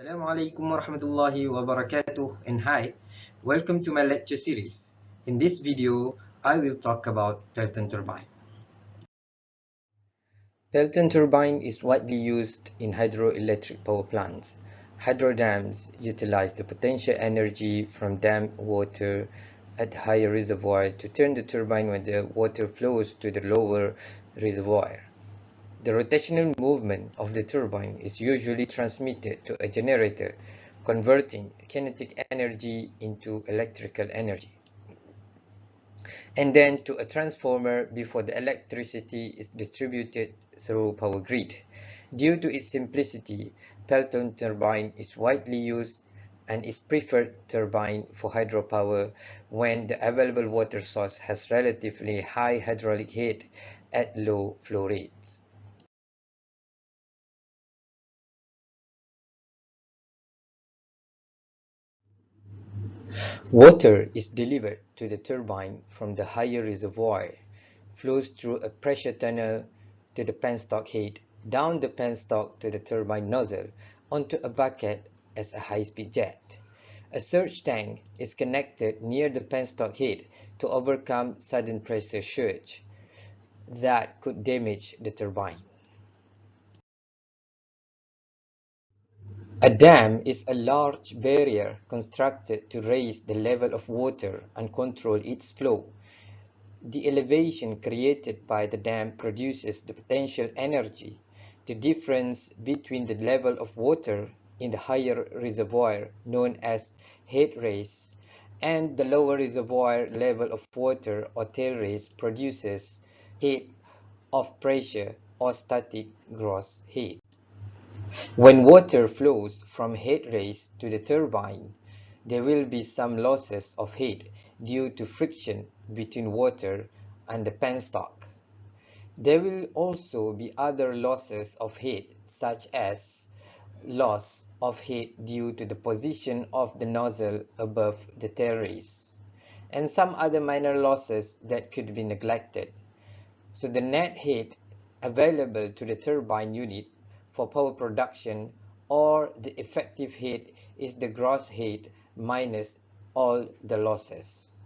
Assalamu alaikum wa rahmatullahi wa barakatuh, and hi, welcome to my lecture series. In this video, I will talk about Pelton turbine. Pelton turbine is widely used in hydroelectric power plants. Hydro dams utilize the potential energy from dam water at higher reservoir to turn the turbine when the water flows to the lower reservoir. The rotational movement of the turbine is usually transmitted to a generator, converting kinetic energy into electrical energy, and then to a transformer before the electricity is distributed through power grid. Due to its simplicity, Pelton turbine is widely used and is preferred turbine for hydropower when the available water source has relatively high hydraulic head at low flow rates. Water is delivered to the turbine from the higher reservoir, flows through a pressure tunnel to the penstock head, down the penstock to the turbine nozzle, onto a bucket as a high-speed jet. A surge tank is connected near the penstock head to overcome sudden pressure surge that could damage the turbine. A dam is a large barrier constructed to raise the level of water and control its flow. The elevation created by the dam produces the potential energy. The difference between the level of water in the higher reservoir, known as head raise, and the lower reservoir level of water or tail raise produces head of pressure or static gross head. When water flows from head raise to the turbine, there will be some losses of head due to friction between water and the penstock. There will also be other losses of head, such as loss of head due to the position of the nozzle above the tail raise, and some other minor losses that could be neglected. So the net head available to the turbine unit for power production, or the effective head, is the gross head minus all the losses.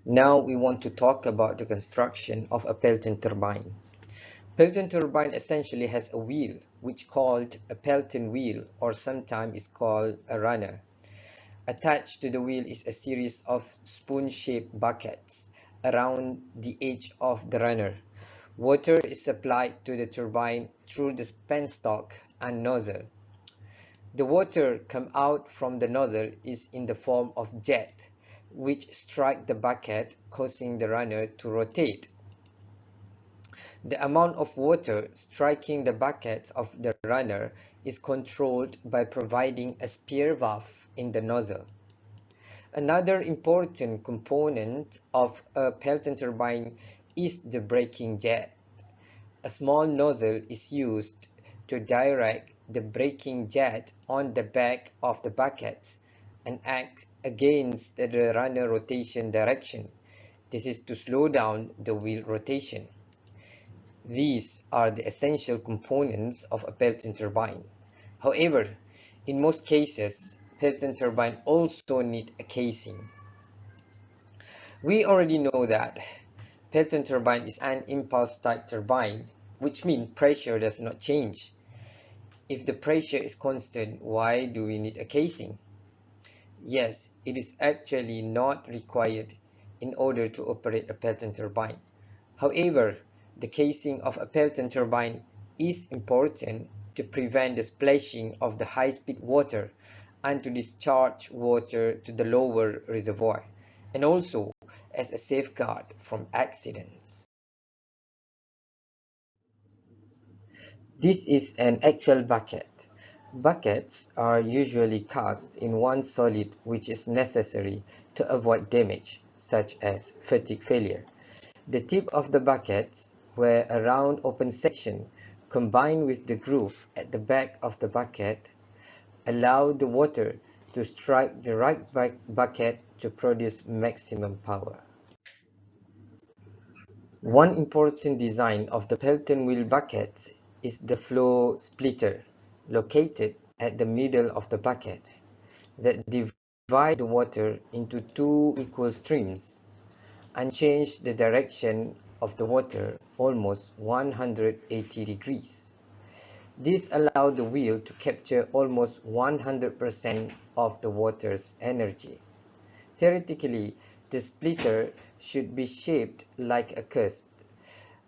Now we want to talk about the construction of a Pelton turbine. Pelton turbine essentially has a wheel, which called a Pelton wheel, or sometimes is called a runner. Attached to the wheel is a series of spoon-shaped buckets around the edge of the runner. Water is supplied to the turbine through the penstock and nozzle. The water come out from the nozzle is in the form of jet, which strike the bucket, causing the runner to rotate. The amount of water striking the buckets of the runner is controlled by providing a spear valve in the nozzle. Another important component of a Pelton turbine is the braking jet. A small nozzle is used to direct the braking jet on the back of the buckets and act against the runner rotation direction. This is to slow down the wheel rotation. These are the essential components of a Pelton turbine. However, in most cases, Pelton turbine also need a casing. We already know that Pelton turbine is an impulse type turbine, which means pressure does not change. If the pressure is constant, why do we need a casing? Yes, it is actually not required in order to operate a Pelton turbine. However, the casing of a Pelton turbine is important to prevent the splashing of the high-speed water and to discharge water to the lower reservoir, and also as a safeguard from accidents. This is an actual bucket. Buckets are usually cast in one solid, which is necessary to avoid damage, such as fatigue failure. The tip of the buckets, where a round open section combined with the groove at the back of the bucket, allow the water to strike the right bucket to produce maximum power. One important design of the Pelton wheel buckets is the flow splitter located at the middle of the bucket that divide the water into two equal streams and change the direction of the water almost 180 degrees. This allowed the wheel to capture almost 100% of the water's energy. Theoretically, the splitter should be shaped like a cusp,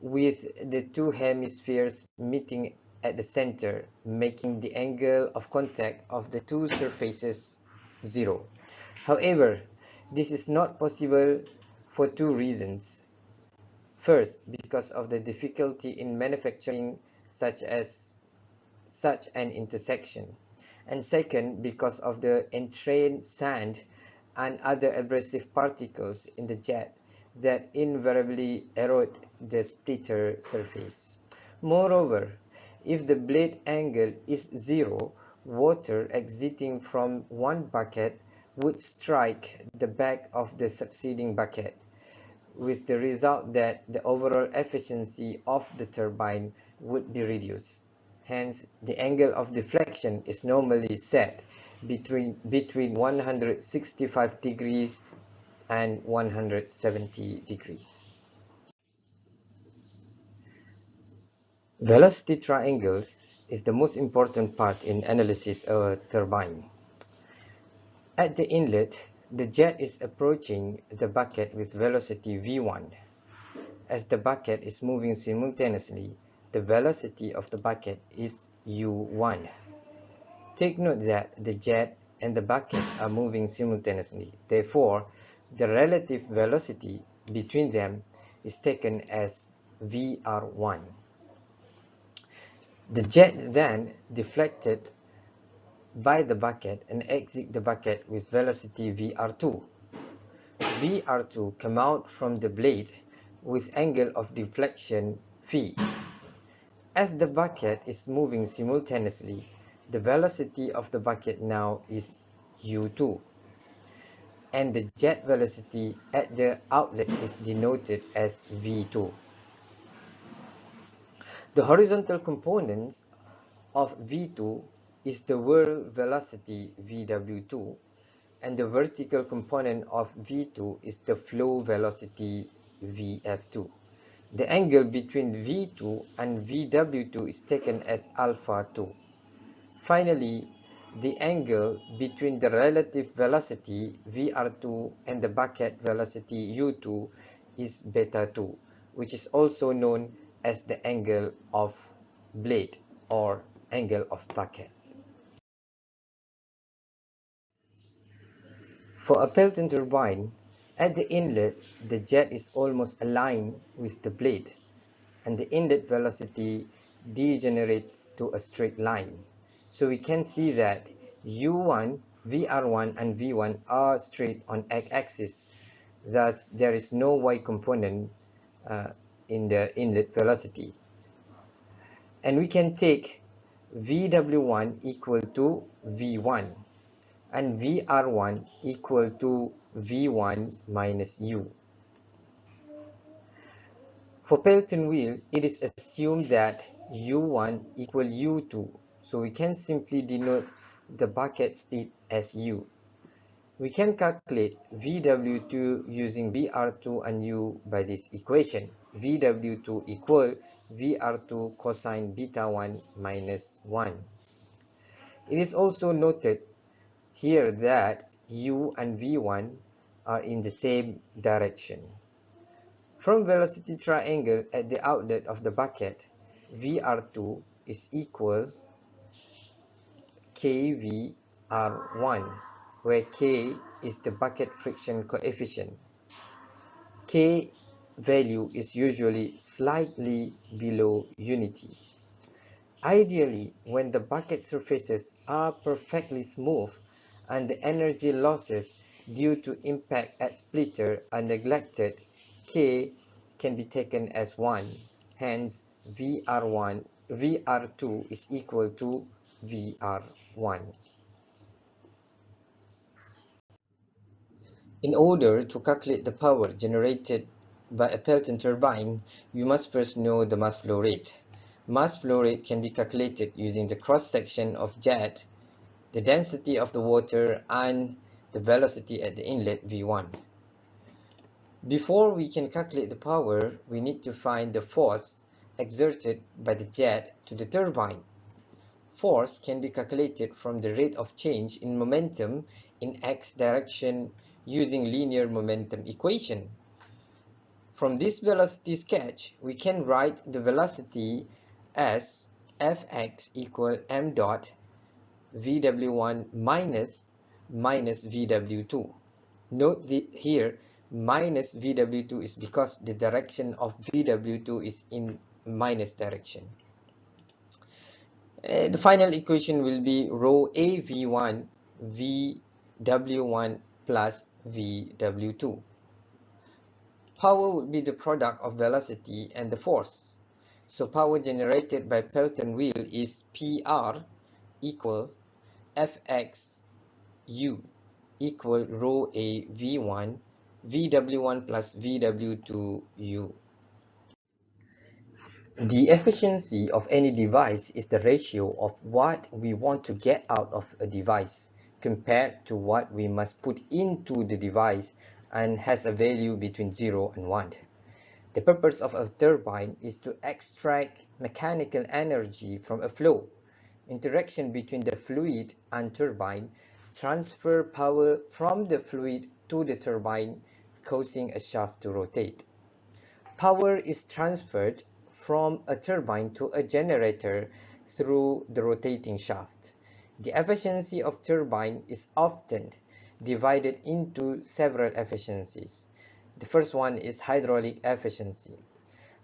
with the two hemispheres meeting at the center, making the angle of contact of the two surfaces zero. However, this is not possible for two reasons. First, because of the difficulty in manufacturing such an intersection, and second, because of the entrained sand and other abrasive particles in the jet that invariably erode the splitter surface. Moreover, if the blade angle is zero, water exiting from one bucket would strike the back of the succeeding bucket, with the result that the overall efficiency of the turbine would be reduced. Hence, the angle of deflection is normally set between 165 degrees and 170 degrees. Velocity triangles is the most important part in analysis of a turbine. At the inlet, the jet is approaching the bucket with velocity v1. As the bucket is moving simultaneously, the velocity of the bucket is u1. Take note that the jet and the bucket are moving simultaneously. Therefore, the relative velocity between them is taken as vr1. The jet then deflected by the bucket and exit the bucket with velocity vr2. vr2 come out from the blade with angle of deflection v. As the bucket is moving simultaneously, the velocity of the bucket now is u2, and the jet velocity at the outlet is denoted as v2. The horizontal components of v2 is the whirl velocity vw2, and the vertical component of v2 is the flow velocity vf2. The angle between v2 and vw2 is taken as alpha 2. Finally, the angle between the relative velocity vr2 and the bucket velocity u2 is beta 2, which is also known as the angle of blade or angle of bucket. For a Pelton turbine, at the inlet, the jet is almost aligned with the blade, and the inlet velocity degenerates to a straight line. So we can see that u1, vr1, and v1 are straight on x-axis. Thus, there is no y component in the inlet velocity. And we can take vw1 equal to v1 and vr1 equal to v1 minus u. For Pelton wheel, it is assumed that u1 equal u2, so we can simply denote the bucket speed as u. We can calculate vw2 using vr2 and u by this equation. vw2 equal vr2 cosine beta 1 minus 1. It is also noted here that u and v1 are in the same direction. From velocity triangle at the outlet of the bucket, vr2 is equal kvr1, where k is the bucket friction coefficient. K value is usually slightly below unity. Ideally, when the bucket surfaces are perfectly smooth and the energy losses due to impact at splitter are neglected, K can be taken as 1. Hence, vr2 is equal to vr1. In order to calculate the power generated by a Pelton turbine, we must first know the mass flow rate. Mass flow rate can be calculated using the cross-section of jet, the density of the water, and the velocity at the inlet V1. Before we can calculate the power, we need to find the force exerted by the jet to the turbine. Force can be calculated from the rate of change in momentum in x direction using linear momentum equation. From this velocity sketch, we can write the velocity as Fx equal m dot Vw1 minus Vw2. Note here minus Vw2 is because the direction of Vw2 is in minus direction. The final equation will be rho A V1 Vw1 plus Vw2. Power would be the product of velocity and the force. So power generated by Pelton wheel is PR equal Fxu equal rho A V1 Vw1 plus Vw2u. The efficiency of any device is the ratio of what we want to get out of a device compared to what we must put into the device, and has a value between 0 and 1. The purpose of a turbine is to extract mechanical energy from a flow. Interaction between the fluid and turbine transfer power from the fluid to the turbine, causing a shaft to rotate. Power is transferred from a turbine to a generator through the rotating shaft. The efficiency of turbine is often divided into several efficiencies. The first one is hydraulic efficiency.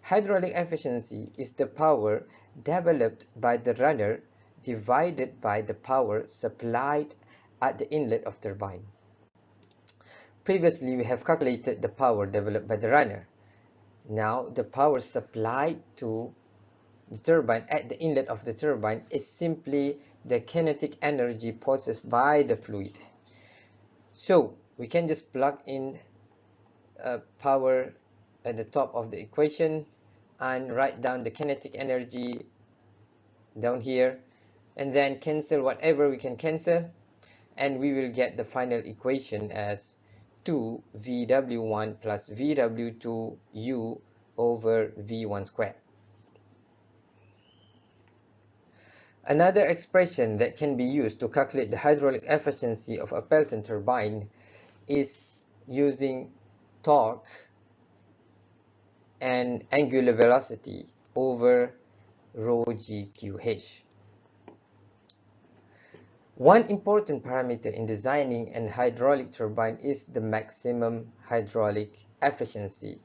Hydraulic efficiency is the power developed by the runner divided by the power supplied at the inlet of turbine. Previously, we have calculated the power developed by the runner. Now, the power supplied to the turbine at the inlet of the turbine is simply the kinetic energy possessed by the fluid. So, we can just plug in power at the top of the equation and write down the kinetic energy down here, and then cancel whatever we can cancel, and we will get the final equation as 2 Vw1 plus Vw2u over V1 squared. Another expression that can be used to calculate the hydraulic efficiency of a Pelton turbine is using torque and angular velocity over rho GQH. One important parameter in designing an hydraulic turbine is the maximum hydraulic efficiency.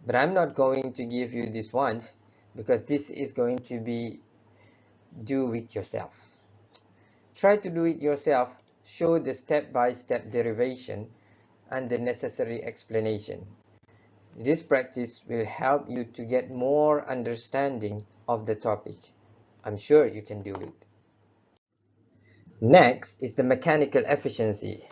But I'm not going to give you this one because this is going to be do it yourself. Try to do it yourself, show the step-by-step derivation and the necessary explanation. This practice will help you to get more understanding of the topic. I'm sure you can do it. Next is the mechanical efficiency.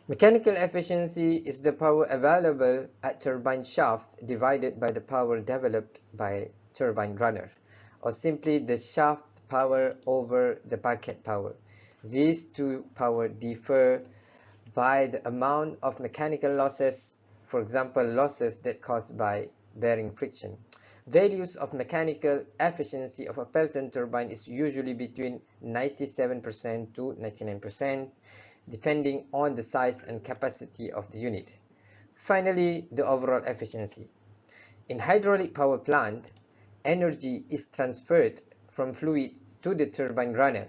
Mechanical efficiency is the power available at turbine shaft divided by the power developed by turbine runner, or simply the shaft power over the bucket power. These two power differ by the amount of mechanical losses, for example, losses that caused by bearing friction. Values of mechanical efficiency of a Pelton turbine is usually between 97% to 99%, depending on the size and capacity of the unit. Finally, the overall efficiency. In hydraulic power plant, energy is transferred from fluid to the turbine runner.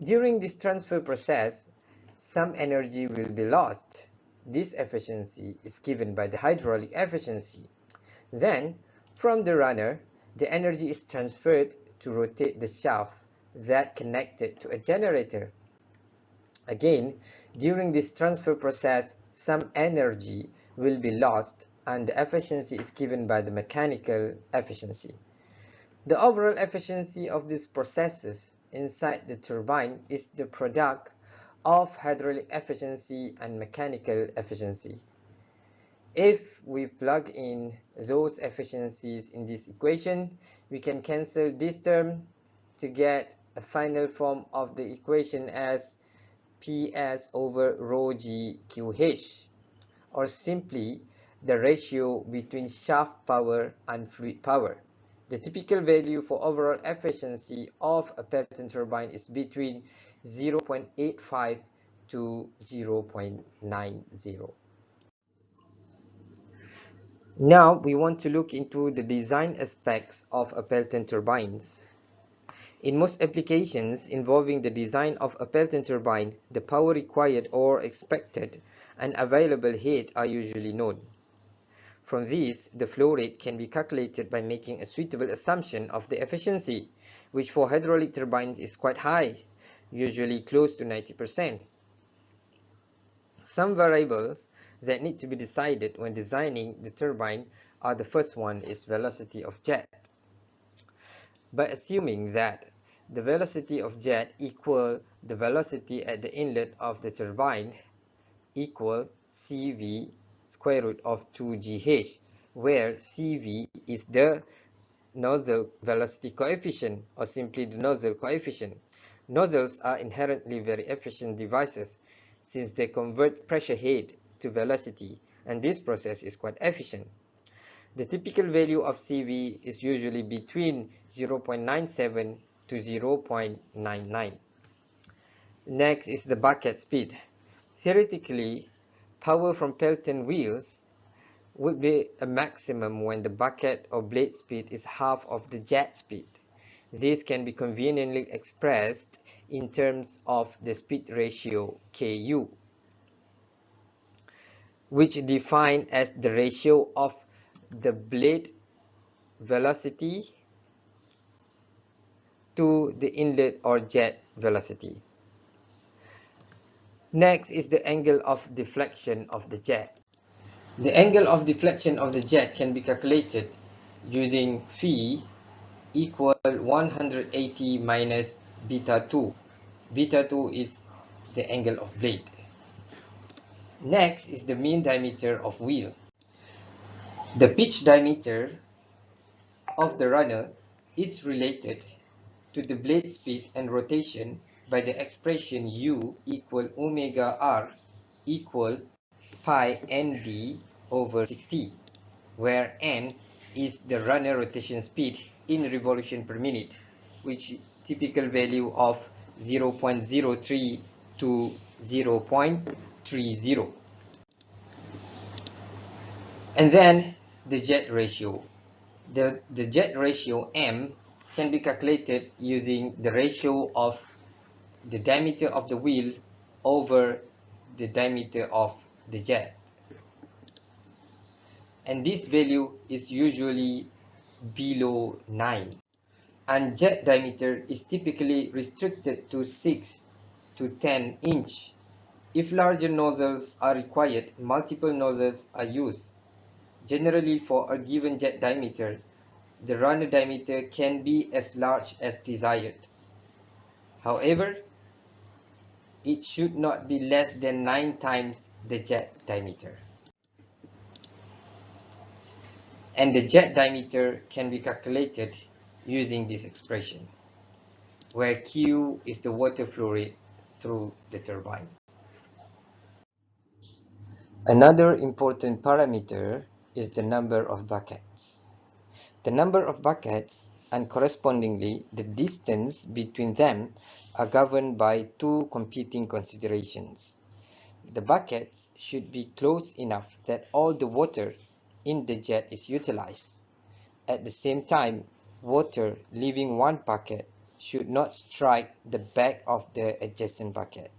During this transfer process, some energy will be lost. This efficiency is given by the hydraulic efficiency. Then, from the runner, the energy is transferred to rotate the shaft that connected to a generator. Again, during this transfer process, some energy will be lost and the efficiency is given by the mechanical efficiency. The overall efficiency of these processes inside the turbine is the product of hydraulic efficiency and mechanical efficiency. If we plug in those efficiencies in this equation, we can cancel this term to get a final form of the equation as PS over rho g QH, or simply the ratio between shaft power and fluid power. The typical value for overall efficiency of a Pelton turbine is between 0.85 to 0.90. Now we want to look into the design aspects of a Pelton turbines. In most applications involving the design of a Pelton turbine, the power required or expected and available heat are usually known. From these, the flow rate can be calculated by making a suitable assumption of the efficiency, which for hydraulic turbines is quite high, usually close to 90%. Some variables that need to be decided when designing the turbine are: the first one is velocity of jet. By assuming that the velocity of jet equal the velocity at the inlet of the turbine equal CV square root of 2GH, where CV is the nozzle velocity coefficient, or simply the nozzle coefficient. Nozzles are inherently very efficient devices since they convert pressure head to velocity, and this process is quite efficient. The typical value of CV is usually between 0.97 to 0.99. Next is the bucket speed. Theoretically, power from Pelton wheels would be a maximum when the bucket or blade speed is half of the jet speed. This can be conveniently expressed in terms of the speed ratio Ku, which is defined as the ratio of the blade velocity to the inlet or jet velocity. Next is the angle of deflection of the jet. The angle of deflection of the jet can be calculated using phi equal 180 minus beta 2. Beta 2 is the angle of blade. Next is the mean diameter of wheel. The pitch diameter of the runner is related to the blade speed and rotation by the expression U equal omega R equal pi nd over 60, where n is the runner rotation speed in revolution per minute, which typical value of 0.03 to 0.30. And then the jet ratio. The jet ratio M can be calculated using the ratio of the diameter of the wheel over the diameter of the jet. And this value is usually below 9. And jet diameter is typically restricted to 6 to 10 inch. If larger nozzles are required, multiple nozzles are used. Generally, for a given jet diameter, the runner diameter can be as large as desired. However, it should not be less than 9 times the jet diameter. And the jet diameter can be calculated using this expression, where Q is the water flow rate through the turbine. Another important parameter is the number of buckets. The number of buckets and correspondingly the distance between them are governed by two competing considerations. The buckets should be close enough that all the water in the jet is utilized. At the same time, water leaving one bucket should not strike the back of the adjacent bucket.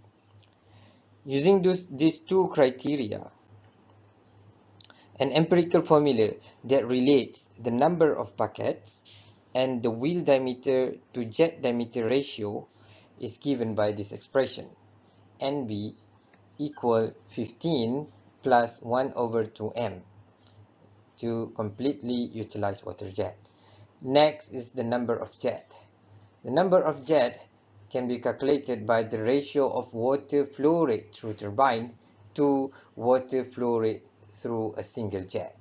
Using these two criteria, an empirical formula that relates the number of buckets and the wheel diameter to jet diameter ratio is given by this expression: NB equal 15 plus 1 over 2m to completely utilize water jet. Next is the number of jet. The number of jet can be calculated by the ratio of water flow rate through turbine to water flow rate through a single jet.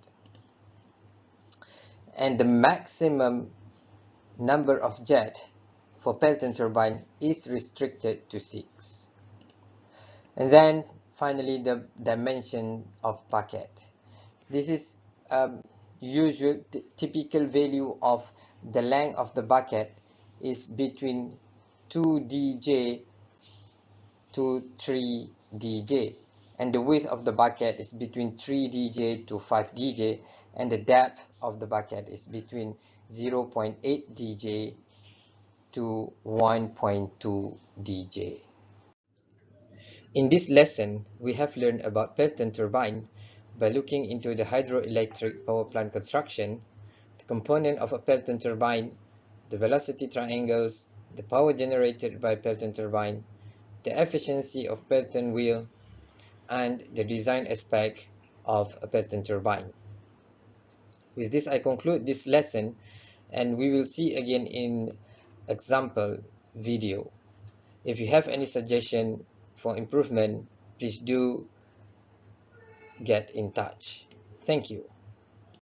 And the maximum number of jets for Pelton turbine is restricted to 6. And then finally the dimension of bucket. This is typical value of the length of the bucket is between 2 dj to 3 dj, and the width of the bucket is between 3 dj to 5 dj, and the depth of the bucket is between 0.8 dj to 1.2 dj. In this lesson, we have learned about Pelton turbine by looking into the hydroelectric power plant construction, the component of a Pelton turbine, the velocity triangles, the power generated by Pelton turbine, the efficiency of Pelton wheel, and the design aspect of a Pelton turbine. With this, I conclude this lesson, and we will see again in example video. If you have any suggestion for improvement, please do get in touch. Thank you.